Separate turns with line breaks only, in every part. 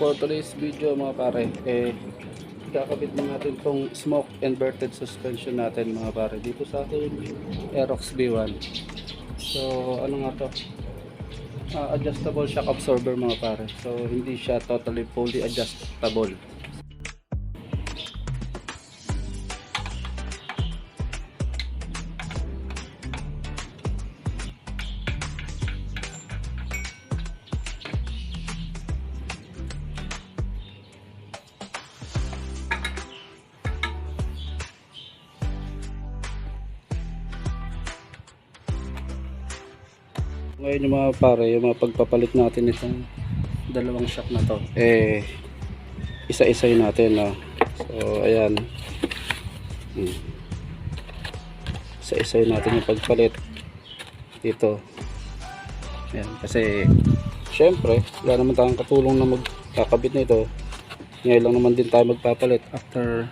for today's video mga pare, kakabit na natin tong smoke inverted suspension natin mga pare dito sa ating Aerox B1. So ano nga to, adjustable shock absorber mga pare, so hindi siya totally fully adjustable. Ngayon yung mga pare, yung mga pagpapalit natin itong dalawang shock na to, isa-isay natin, no? So ayan, isa-isay natin yung pagpalit dito. Ayan, kasi syempre wala naman tayong katulong na magkakabit na ito. Ngayon lang naman din tayo magpapalit after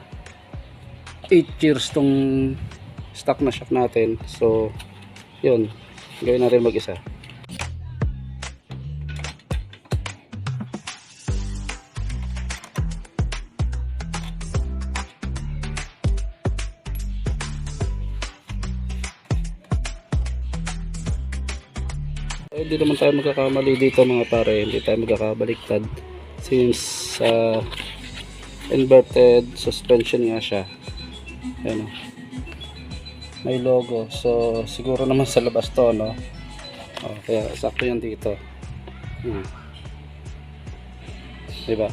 8 years tong stock na shock natin. So yun, gawin natin mag-isa. Hindi naman tayo magkakamali dito mga pare, hindi tayo magkakabaliktad since inverted suspension nga siya. Ayan, may logo, so siguro naman sa labas to, no? Kaya sakto yan dito, diba?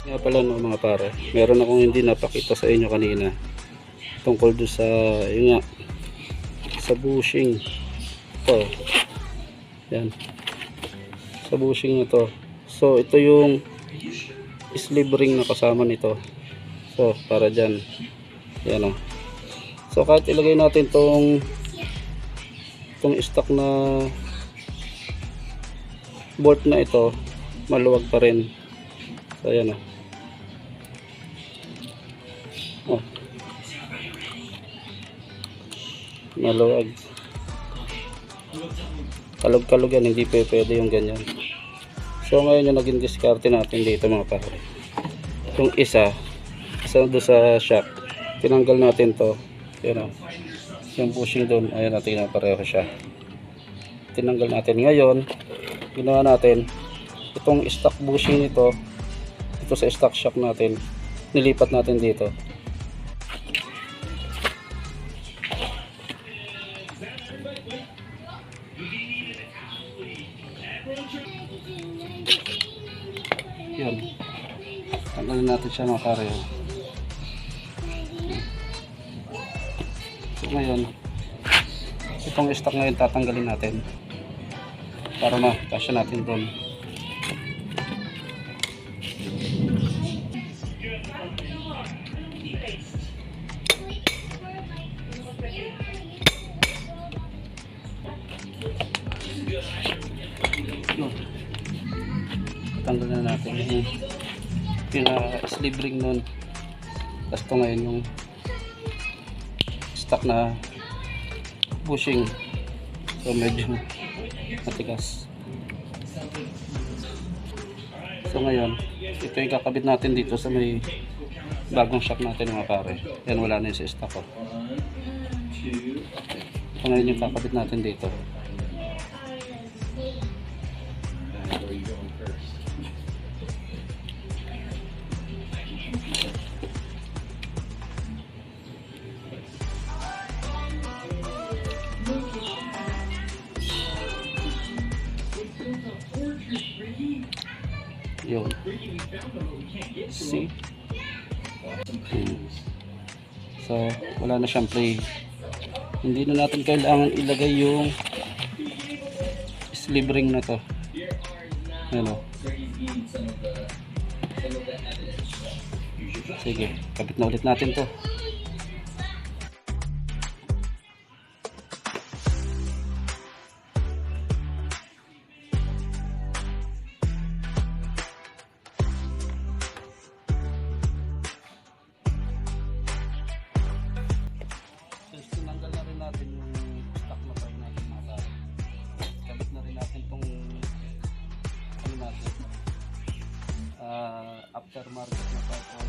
Nga pala no mga pare, meron akong hindi napakita sa inyo kanina tungkol do sa yun nga, sa bushing to. Yan, sa bushing na to. So ito yung sleeve ring na kasama nito. So para dyan, yan o. So kahit ilagay natin tong stock na bolt na ito, maluwag pa rin. So ayan o. Maluwag, kalog-kalog yan, hindi pwede yung ganyan. So ngayon yung naging diskarte natin dito mga pare, yung isa doon sa shock, tinanggal natin to. Yan o, yung bushing doon, ayan natin na pareho siya, tinanggal natin. Ngayon ginawa natin itong stock bushing nito, ito sa stock shock natin, nilipat natin dito. Yun, tanggalin natin siya mga pare. So ngayon itong stock ngayon tatanggalin natin para makasya natin doon. Tanggal na natin yung sleeve ring nun. Tapos ito ngayon yung stock na bushing, so medyo matigas. So ngayon ito yung kakabit natin dito sa may bagong shock natin mga pare. Yan, wala na yung sa stock ko. So ngayon yung kakabit natin dito. Yun. See? So wala na siyang play. Hindi na natin kailangan ilagay yung sleeve ring na to. Ano? Sige, kabit na ulit natin to. Since tinanggal na rin natin yung stock na part natin mga pare, kabit na rin natin tong ano natin, aftermarket na part o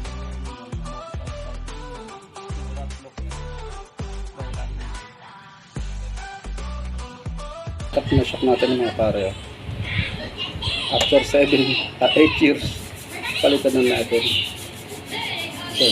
yung shock na shock natin mga pare. After 8 years palitan na natin. So,